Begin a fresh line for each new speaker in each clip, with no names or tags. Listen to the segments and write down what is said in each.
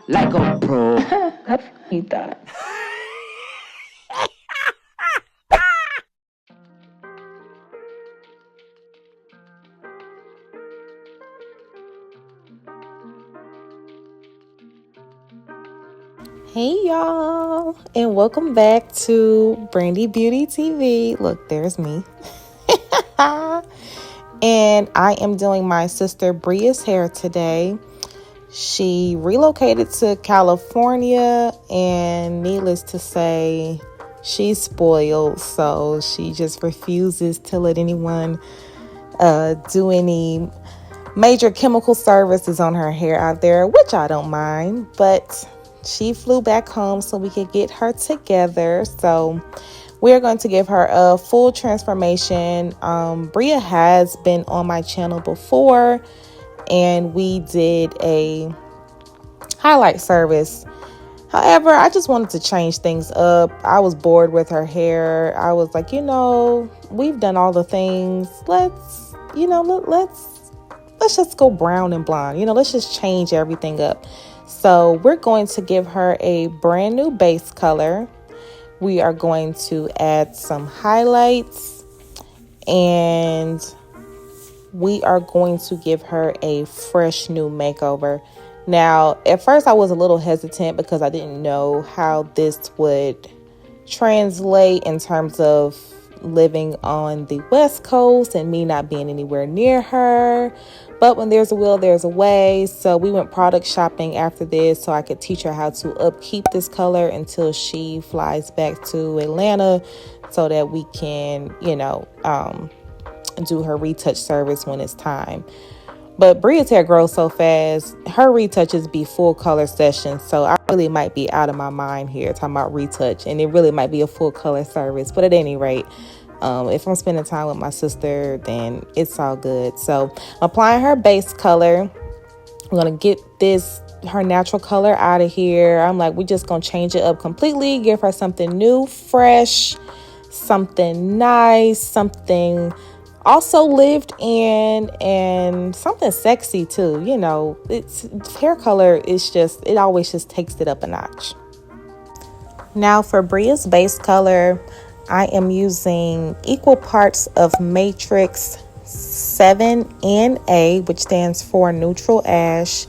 like a pro. Capita.
Hey y'all, and welcome back to Brandy Beauty TV. Look, there's me. And I am doing my sister Bria's hair today. She relocated to California, and needless to say, she's spoiled, so she just refuses to let anyone do any major chemical services on her hair out there, which I don't mind, but she flew back home so we could get her together. So we're going to give her a full transformation. Bria has been on my channel before, and we did a highlight service. However, I just wanted to change things up. I was bored with her hair. I was like, we've done all the things. Let's just go brown and blonde. Let's just change everything up. So we're going to give her a brand new base color. We are going to add some highlights, and we are going to give her a fresh new makeover. Now, at first I was a little hesitant because I didn't know how this would translate in terms of living on the West Coast and me not being anywhere near her. But when there's a will, there's a way. So we went product shopping after this so I could teach her how to upkeep this color until she flies back to Atlanta so that we can, do her retouch service when it's time. But Bria's hair grows so fast, her retouches be full color sessions. So I really might be out of my mind here talking about retouch, and it really might be a full color service. But at any rate, if I'm spending time with my sister, then it's all good. So applying her base color, I'm going to get her natural color out of here. I'm like, we're just going to change it up completely, give her something new, fresh, something nice, something also lived in, and something sexy too. It's hair color is just, it always just takes it up a notch. Now for Bria's base color, I am using equal parts of Matrix 7NA, which stands for neutral ash,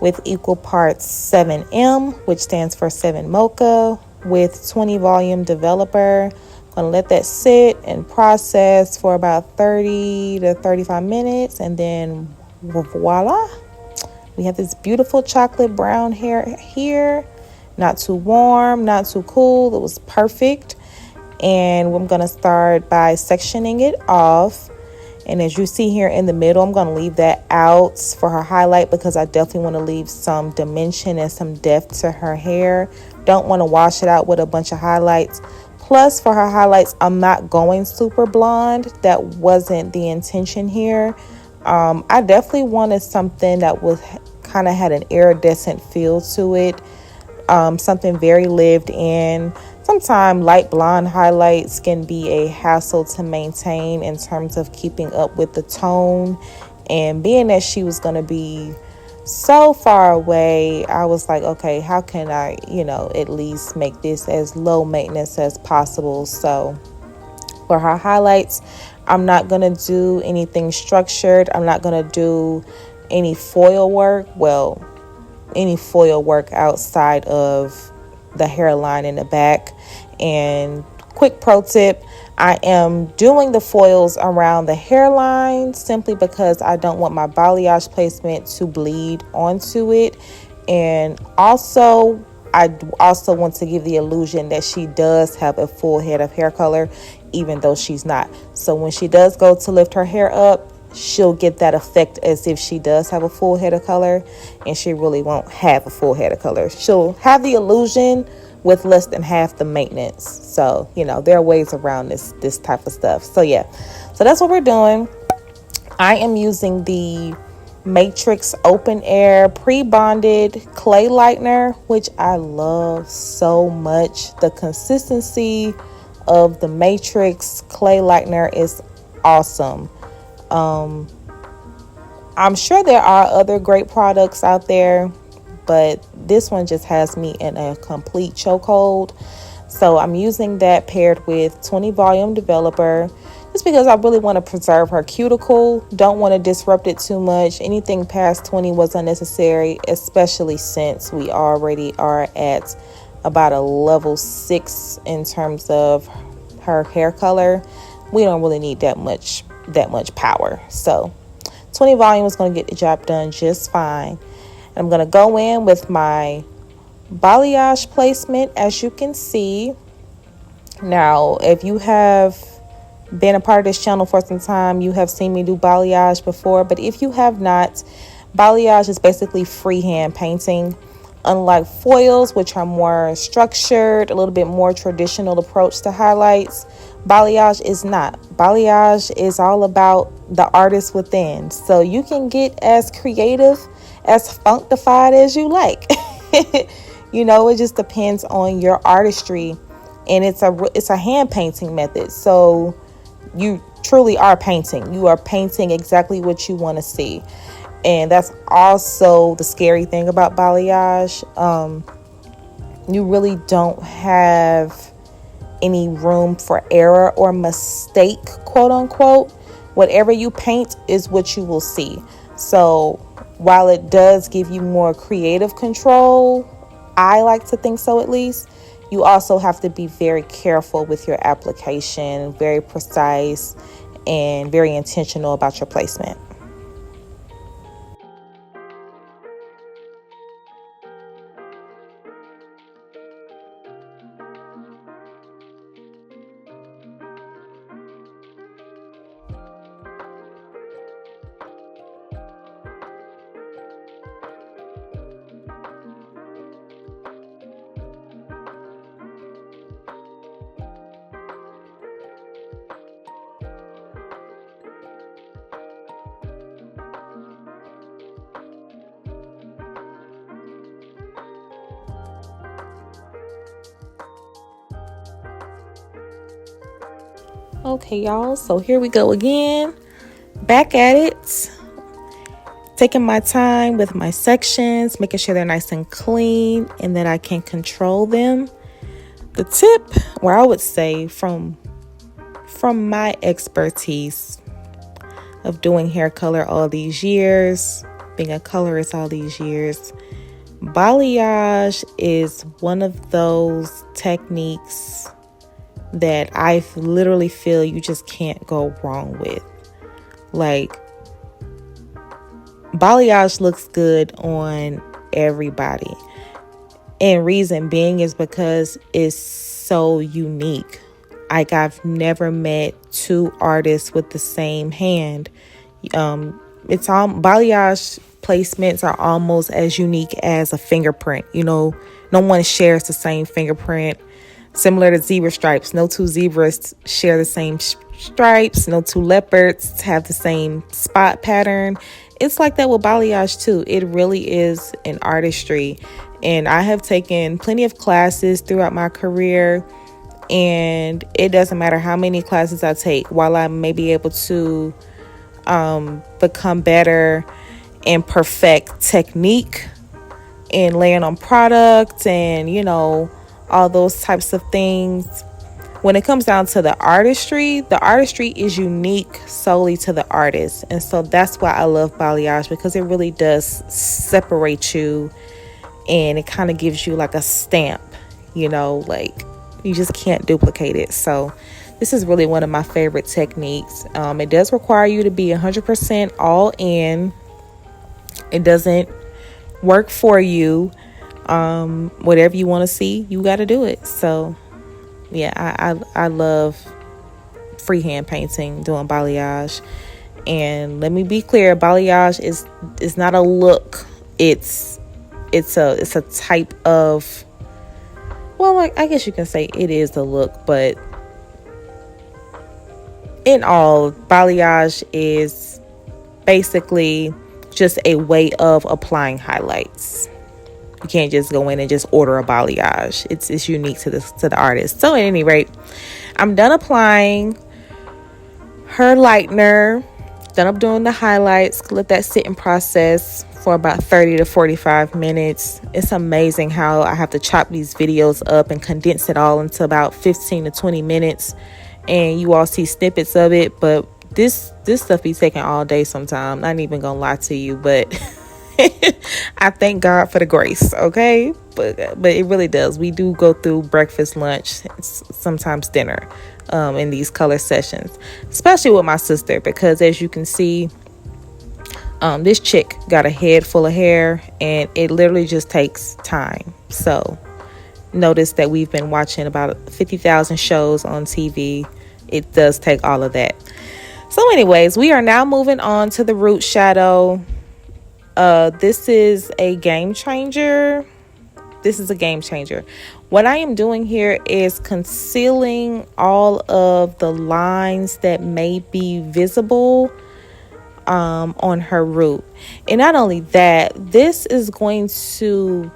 with equal parts 7M, which stands for 7 mocha, with 20 volume developer. Gonna let that sit and process for about 30 to 35 minutes, and then voila, we have this beautiful chocolate brown hair here. Not too warm, not too cool. It was perfect. And I'm gonna start by sectioning it off. And as you see here in the middle, I'm gonna leave that out for her highlight because I definitely want to leave some dimension and some depth to her hair. Don't want to wash it out with a bunch of highlights. Plus, for her highlights, I'm not going super blonde. That wasn't the intention here. I definitely wanted something that was kind of had an iridescent feel to it. Something very lived in. Sometimes light blonde highlights can be a hassle to maintain in terms of keeping up with the tone. And being that she was going to be so far away, I was like, okay, how can I, at least make this as low maintenance as possible? So for her highlights, I'm not going to do anything structured. I'm not going to do any foil work. Well, any foil work outside of the hairline in the back. And quick pro tip, I am doing the foils around the hairline simply because I don't want my balayage placement to bleed onto it. And also, I also want to give the illusion that she does have a full head of hair color, even though she's not. So when she does go to lift her hair up, she'll get that effect as if she does have a full head of color, and she really won't have a full head of color. She'll have the illusion with less than half the maintenance. So, there are ways around this type of stuff. So yeah, so that's what we're doing. I am using the Matrix Open Air Pre-Bonded Clay Lightener, which I love so much. The consistency of the Matrix Clay Lightener is awesome. I'm sure there are other great products out there, but this one just has me in a complete chokehold. So I'm using that paired with 20 volume developer, just because I really want to preserve her cuticle. Don't want to disrupt it too much. Anything past 20 was unnecessary, especially since we already are at about a level 6 in terms of her hair color. We don't really need that much power. So 20 volume is going to get the job done just fine. And I'm going to go in with my balayage placement, as you can see. Now, if you have been a part of this channel for some time, you have seen me do balayage before, but if you have not, balayage is basically freehand painting. Unlike foils, which are more structured, a little bit more traditional approach to highlights, balayage is not. Balayage is all about the artist within. So you can get as creative, as funkified as you like. It just depends on your artistry, and it's a hand painting method. So you truly are painting. You are painting exactly what you want to see. And that's also the scary thing about balayage. You really don't have any room for error or mistake, quote unquote. Whatever you paint is what you will see. So while it does give you more creative control, I like to think so at least, you also have to be very careful with your application, very precise, and very intentional about your placement. Okay, y'all, so here we go again. Back at it. Taking my time with my sections, making sure they're nice and clean and that I can control them. The tip, where I would say from my expertise of doing hair color all these years, being a colorist all these years, balayage is one of those techniques that I literally feel you just can't go wrong with. Like, balayage looks good on everybody. And reason being is because it's so unique. Like, I've never met two artists with the same hand. It's all balayage placements are almost as unique as a fingerprint. No one shares the same fingerprint. Similar to zebra stripes, no two zebras share the same stripes. No two leopards have the same spot pattern. It's like that with balayage too. It really is an artistry. And I have taken plenty of classes throughout my career, and it doesn't matter how many classes I take, while I may be able to become better and perfect technique and laying on product and all those types of things. When it comes down to the artistry is unique solely to the artist. And so that's why I love balayage, because it really does separate you, and it kind of gives you like a stamp, like you just can't duplicate it. So this is really one of my favorite techniques. It does require you to be 100% all in. It doesn't work for you. Whatever you want to see, you got to do it. So yeah, I love freehand painting, doing balayage. And let me be clear, balayage is not a look. It's a type of, well, I guess you can say it is the look, but in all, balayage is basically just a way of applying highlights. You can't just go in and just order a balayage. It's unique to the artist. So at any rate, I'm done applying her lightener. Then I'm doing the highlights. Let that sit and process for about 30 to 45 minutes. It's amazing how I have to chop these videos up and condense it all into about 15 to 20 minutes. And you all see snippets of it, but this stuff be taking all day sometimes. Not even gonna lie to you, but I thank God for the grace, okay? But it really does. We do go through breakfast, lunch, sometimes dinner in these color sessions, especially with my sister, because as you can see, this chick got a head full of hair, and it literally just takes time. So notice that we've been watching about 50,000 shows on TV. It does take all of that. So anyways, we are now moving on to the root shadow. This is a game changer. What I am doing here is concealing all of the lines that may be visible on her root. And not only that, this is going to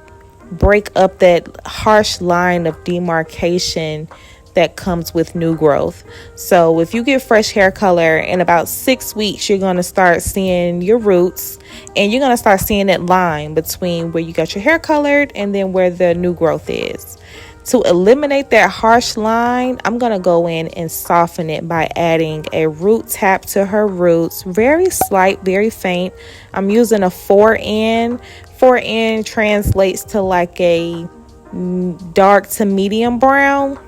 break up that harsh line of demarcation that comes with new growth. So if you get fresh hair color, in about 6 weeks you're going to start seeing your roots, and you're going to start seeing that line between where you got your hair colored and then where the new growth is. To eliminate that harsh line, I'm going to go in and soften it by adding a root tap to her roots. Very slight, very faint. I'm using a 4N. 4N translates to like a dark to medium brown.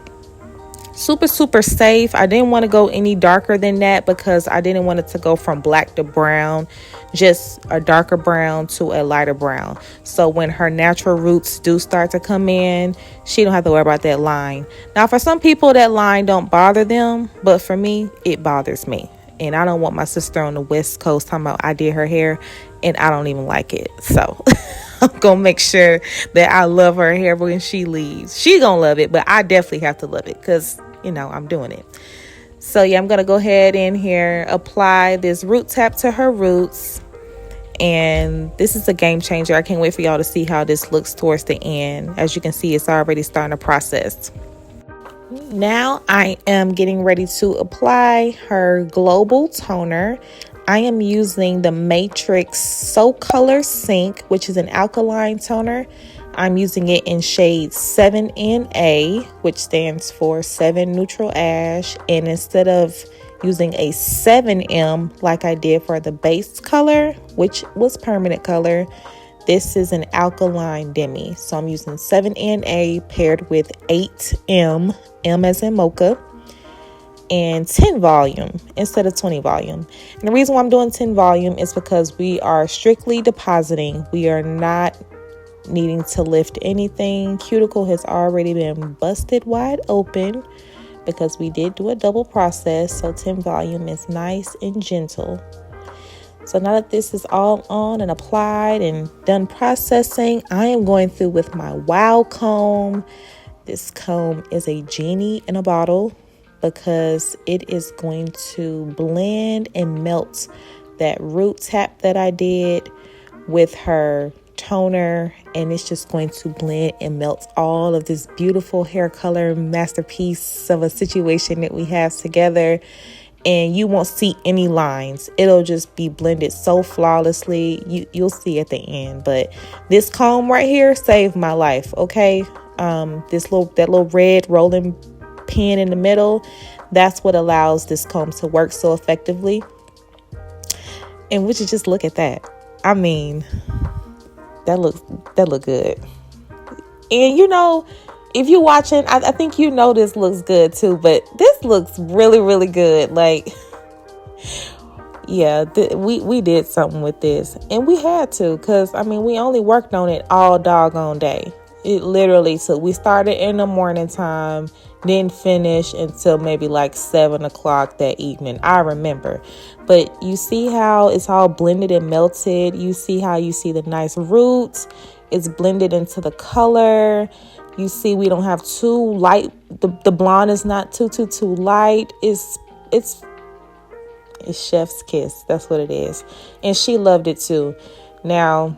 Super safe. I didn't want to go any darker than that because I didn't want it to go from black to brown, just a darker brown to a lighter brown. So when her natural roots do start to come in, she don't have to worry about that line. Now, for some people, that line don't bother them, but for me, it bothers me. And I don't want my sister on the West Coast talking about I did her hair and I don't even like it. So I'm going to make sure that I love her hair when she leaves. She going to love it, but I definitely have to love it because, you know, I'm doing it. So yeah, I'm going to go ahead in here, apply this root tap to her roots. And this is a game changer. I can't wait for y'all to see how this looks towards the end. As you can see, it's already starting to process. Now I am getting ready to apply her global toner. I am using the Matrix So Color Sync, which is an alkaline toner. I'm using it in shade 7NA, which stands for 7 Neutral Ash. And instead of using a 7M like I did for the base color, which was permanent color, this is an alkaline demi. So I'm using 7NA paired with 8M, M as in mocha, and 10 volume instead of 20 volume. And the reason why I'm doing 10 volume is because we are strictly depositing. We are not needing to lift anything. Cuticle has already been busted wide open because we did do a double process. So 10 volume is nice and gentle. So now that this is all on and applied and done processing, I am going through with my Wow comb. This comb is a genie in a bottle because it is going to blend and melt that root tap that I did with her toner, and it's just going to blend and melt all of this beautiful hair color masterpiece of a situation that we have together. And you won't see any lines. It'll just be blended so flawlessly. You'll see at the end. But this comb right here saved my life, okay? That little red rolling pin in the middle, that's what allows this comb to work so effectively. And would you just look at that? I mean, that look good. And you know, if you're watching, I think you know this looks good too, but this looks really, really good. Like, yeah, we did something with this, and we had to, because I mean, we only worked on it all doggone day. It literally took, we started in the morning time, didn't finish until maybe like 7 o'clock that evening. I remember. But you see how it's all blended and melted. You see how you see the nice roots. It's blended into the color. You see we don't have too light. The blonde is not too light. It's chef's kiss. That's what it is. And she loved it too. Now,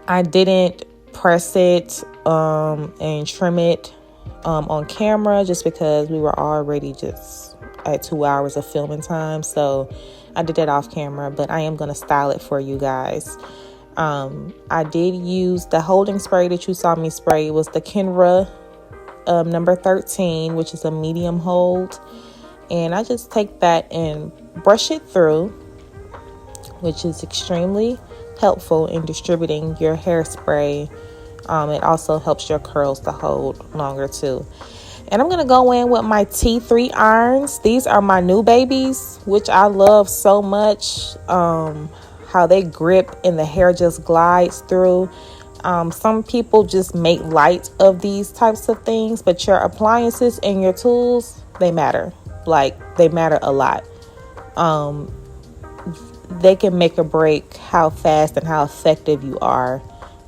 I didn't press it and trim it on camera just because we were already just I had 2 hours of filming time, so I did that off camera, but I am going to style it for you guys. I did use the holding spray that you saw me spray. It was the Kenra number 13, which is a medium hold. And I just take that and brush it through, which is extremely helpful in distributing your hairspray. It also helps your curls to hold longer too. And I'm going to go in with my T3 irons. These are my new babies, which I love so much. How they grip and the hair just glides through. Some people just make light of these types of things, but your appliances and your tools, they matter. Like, they matter a lot. They can make or break how fast and how effective you are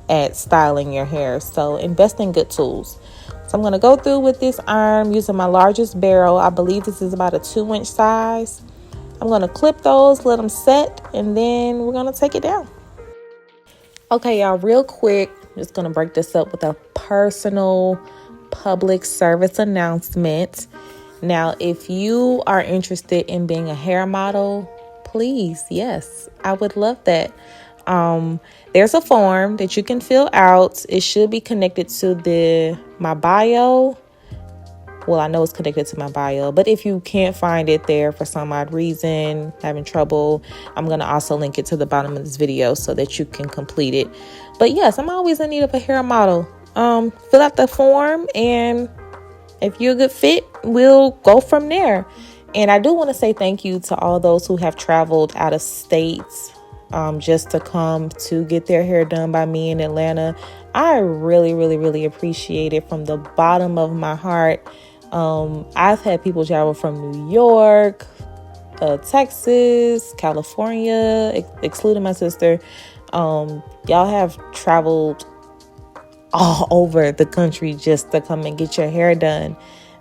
at styling your hair. So invest in good tools. So I'm going to go through with this iron using my largest barrel. I believe this is about a 2-inch size. I'm going to clip those, let them set, and then we're going to take it down. Okay, y'all, real quick, just going to break this up with a personal public service announcement. Now, if you are interested in being a hair model, please, yes, I would love that. There's a form that you can fill out. It should be connected to my bio. Well, I know it's connected to my bio, but if you can't find it there for some odd reason, having trouble, I'm going to also link it to the bottom of this video so that you can complete it. But yes, I'm always in need of a hair model. Fill out the form, and if you're a good fit, we'll go from there. And I do want to say thank you to all those who have traveled out of state just to come to get their hair done by me in Atlanta. I really, really, really appreciate it from the bottom of my heart. I've had people travel from New York, Texas, California, excluding my sister. Y'all have traveled all over the country just to come and get your hair done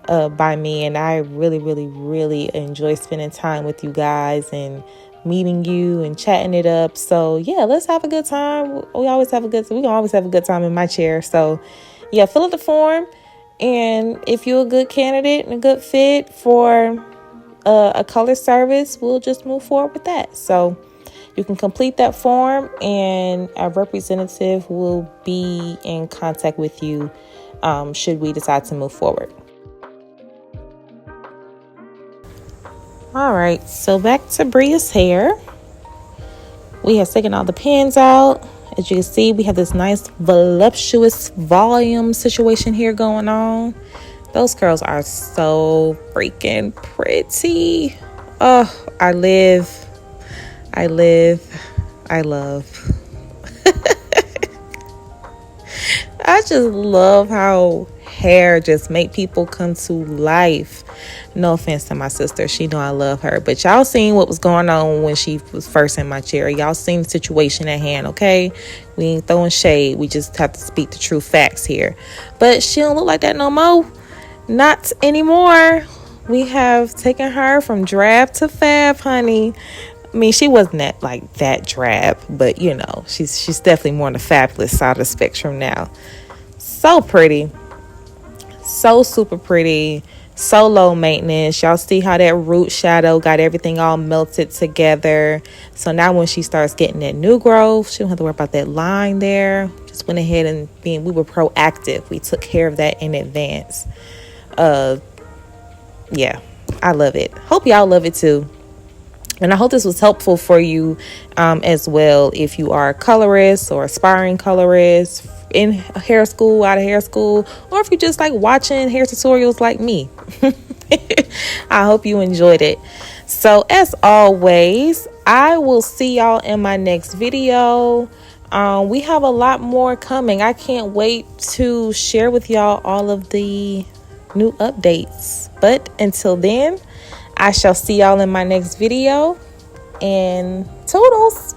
by me. And I really, really, really enjoy spending time with you guys and meeting you and chatting it up. So yeah, let's have a good time. We can always have a good time in my chair. So yeah, fill out the form. And if you're a good candidate and a good fit for a color service, we'll just move forward with that. So you can complete that form, and a representative will be in contact with you should we decide to move forward. All right, so back to Bria's hair. We have taken all the pins out. As you can see, we have this nice voluptuous volume situation here going on. Those curls are so freaking pretty. Oh, I love. I just love how hair just make people come to life. No offense to my sister, she know I love her, but y'all seen what was going on when she was first in my chair. Y'all seen the situation at hand, okay? We ain't throwing shade, we just have to speak the true facts here. But she don't look like that no more. Not anymore. We have taken her from drab to fab, honey. I mean, she wasn't that drab, but you know, she's definitely more on the fabulous side of the spectrum now. So pretty, so super pretty, so low maintenance. Y'all see how that root shadow got everything all melted together. So now when she starts getting that new growth, she don't have to worry about that line there. Just went ahead and we were proactive. We took care of that in advance. Yeah, I love it. Hope y'all love it too. And I hope this was helpful for you as well, if you are a colorist or aspiring colorist in hair school, out of hair school, or if you just like watching hair tutorials like me. I hope you enjoyed it. So as always, I will see y'all in my next video. We have a lot more coming. I can't wait to share with y'all all of the new updates. But until then, I shall see y'all in my next video, and toodles.